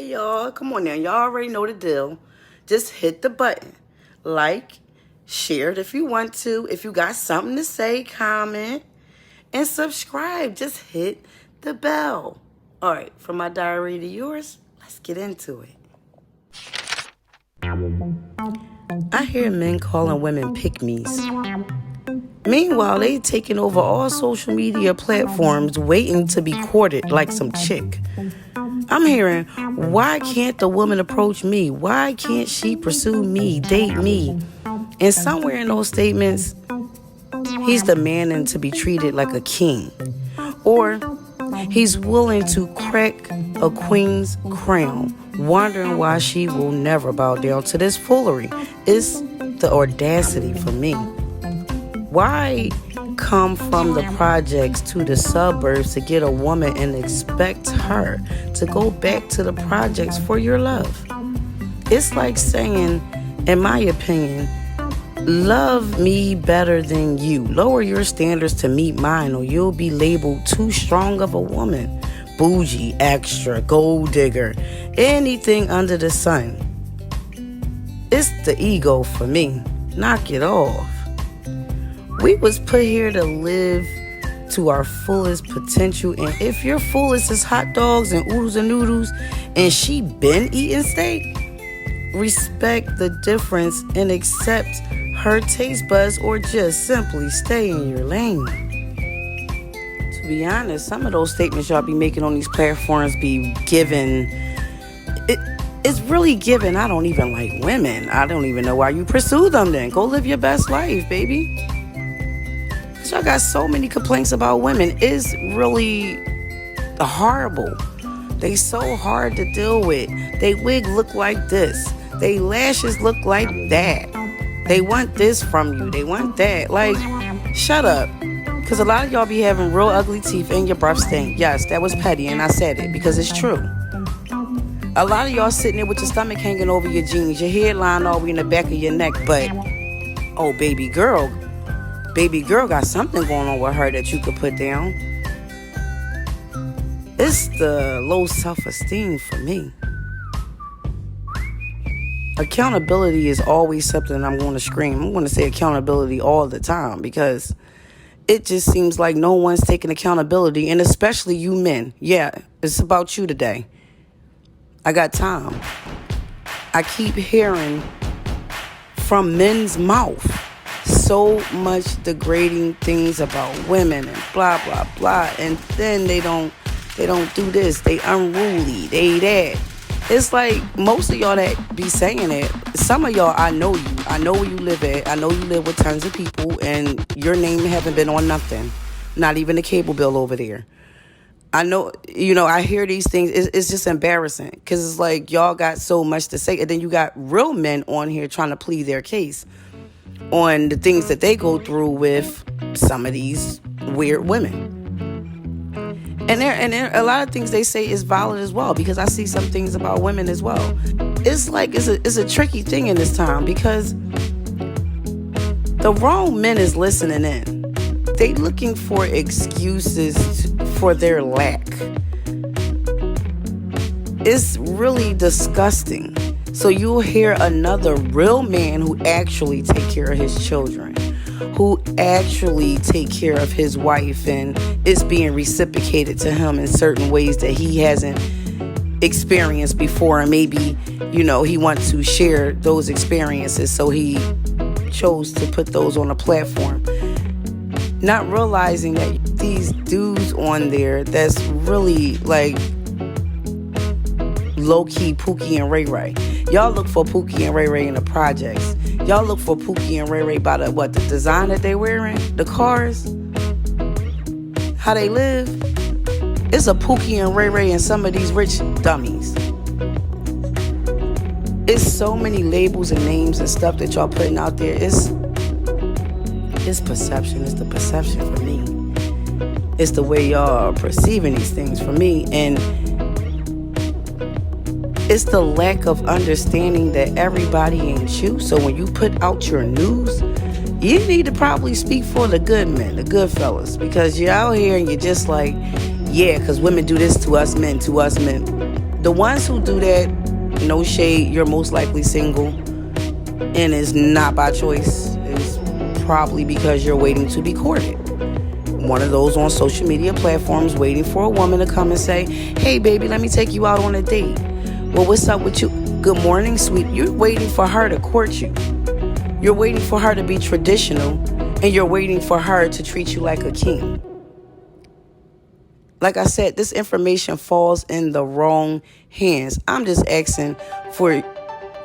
y'all. Come on now. Y'all already know the deal. Just hit the button. Like, share it if you want to. If you got something to say, comment, and subscribe. Just hit the bell. All right, from my diary to yours, let's get into it. I hear men calling women pick-me's. Meanwhile, they taking over all social media platforms waiting to be courted like some chick. I'm hearing, why can't the woman approach me? Why can't she pursue me, date me? And somewhere in those statements, he's demanding to be treated like a king. Or he's willing to crack a queen's crown, wondering why she will never bow down to this foolery. It's the audacity for me. Why come from the projects to the suburbs to get a woman and expect her to go back to the projects for your love? It's like saying, in my opinion, love me better than you. Lower your standards to meet mine or you'll be labeled too strong of a woman. Bougie, extra, gold digger, anything under the sun. It's the ego for me. Knock it off. We was put here to live to our fullest potential, and if your fullest is hot dogs and oodles and noodles and she been eating steak, respect the difference and accept her taste buds or just simply stay in your lane. To be honest, some of those statements y'all be making on these platforms be given, it's really given, I don't even like women. I don't even know why you pursue them then. Go live your best life, baby. Y'all got so many complaints about women. It's really horrible. They so hard to deal with. They wig look like this. They lashes look like that. They want this from you. They want that. Like, shut up. Because a lot of y'all be having real ugly teeth and your breath stink. Yes, that was petty and I said it because it's true. A lot of y'all sitting there with your stomach hanging over your jeans, your hairline all the way in the back of your neck, but, oh, baby girl got something going on with her that you could put down. It's the low self-esteem for me. Accountability is always something I'm going to scream. I'm going to say accountability all the time because it just seems like no one's taking accountability, and especially you men. Yeah, it's about you today. I got time. I keep hearing from men's mouth so much degrading things about women and blah blah blah, and then they don't do this, they unruly, they that. It's like most of y'all that be saying it, some of y'all, I know where you live at, I know you live with tons of people and your name haven't been on nothing, not even a cable bill over there. I know, I hear these things, it's just embarrassing because it's like y'all got so much to say, and then you got real men on here trying to plead their case on the things that they go through with some of these weird women. And there a lot of things they say is valid as well, because I see some things about women as well. It's like it's a tricky thing in this time because the wrong men is listening in. They looking for excuses for their lack. It's really disgusting. So you'll hear another real man who actually take care of his children, who actually take care of his wife, and it's being reciprocated to him in certain ways that he hasn't experienced before, and maybe, he wants to share those experiences, so he chose to put those on a platform. Not realizing that these dudes on there that's really like low-key Pookie and Ray Ray. Y'all look for Pookie and Ray Ray in the projects. Y'all look for Pookie and Ray Ray by the design that they wearing, the cars, how they live. It's a Pookie and Ray Ray and some of these rich dummies. It's so many labels and names and stuff that y'all putting out there. It's perception. It's the perception for me. It's the way y'all are perceiving these things for me. And it's the lack of understanding that everybody ain't you. So when you put out your news, you need to probably speak for the good men, the good fellas, because you're out here and you're just like, yeah, because women do this to us men, The ones who do that, no shade, you're most likely single, and it's not by choice. It's probably because you're waiting to be courted. One of those on social media platforms waiting for a woman to come and say, hey baby, let me take you out on a date. Well, what's up with you? Good morning, sweet. You're waiting for her to court you. You're waiting for her to be traditional, and you're waiting for her to treat you like a king. Like I said, this information falls in the wrong hands. I'm just asking for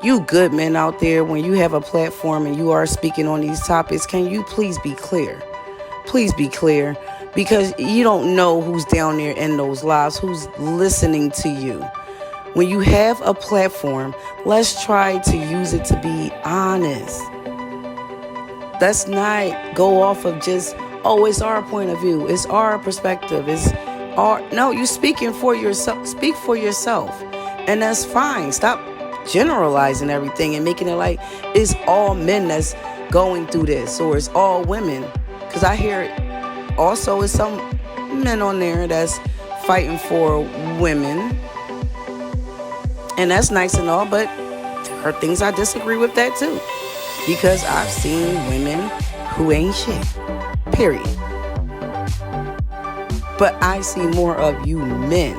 you good men out there, when you have a platform and you are speaking on these topics, can you please be clear? Please be clear, because you don't know who's down there in those lives, who's listening to you. When you have a platform, let's try to use it to be honest. Let's not go off of just, oh, it's our point of view, it's our perspective, no, you speaking for yourself. Speak for yourself, and that's fine. Stop generalizing everything and making it like it's all men that's going through this, or it's all women. Because I hear it also is some men on there that's fighting for women, and that's nice and all, but there are things I disagree with that too, because I've seen women who ain't shit, period. But I see more of you men.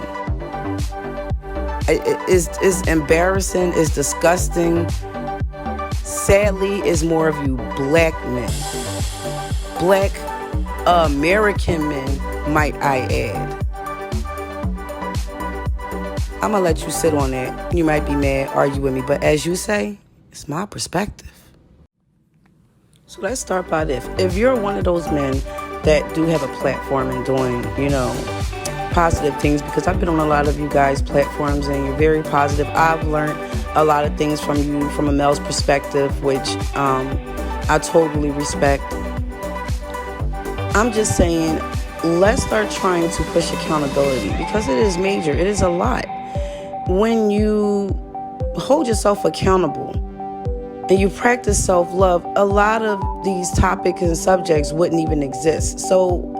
It's embarrassing, it's disgusting. Sadly, it's more of you black men. Black American men, might I add. I'm gonna let you sit on that. You might be mad, argue with me, but as you say, it's my perspective. So let's start by this. If you're one of those men that do have a platform and doing, positive things, because I've been on a lot of you guys' platforms and you're very positive. I've learned a lot of things from you from a male's perspective, which I totally respect. I'm just saying, let's start trying to push accountability, because it is major. It is a lot. When you hold yourself accountable and you practice self-love, a lot of these topics and subjects wouldn't even exist. So,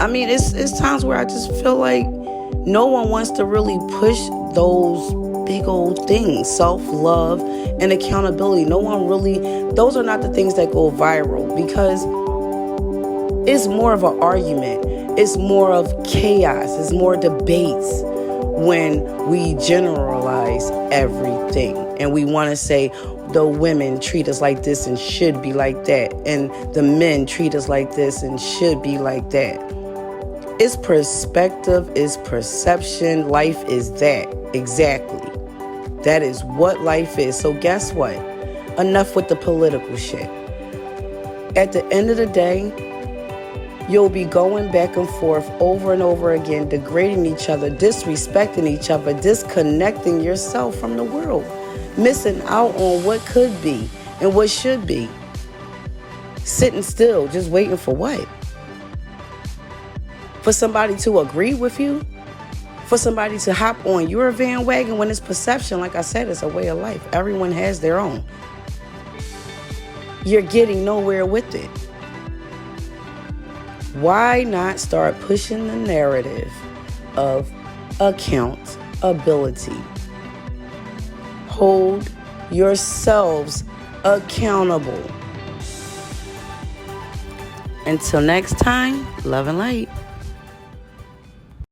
it's times where I just feel like no one wants to really push those big old things, self-love and accountability. No one really, those are not the things that go viral, because it's more of an argument. It's more of chaos. It's more debates when we generalize everything and we want to say the women treat us like this and should be like that, and the men treat us like this and should be like that. It's perspective, it's perception. Life is that. Exactly. That is what life is. So guess what? Enough with the political shit. At the end of the day, you'll be going back and forth over and over again, degrading each other, disrespecting each other, disconnecting yourself from the world, missing out on what could be and what should be. Sitting still, just waiting for what? For somebody to agree with you? For somebody to hop on your bandwagon, when it's perception? Like I said, it's a way of life. Everyone has their own. You're getting nowhere with it. Why not start pushing the narrative of accountability? Hold yourselves accountable. Until next time, love and light.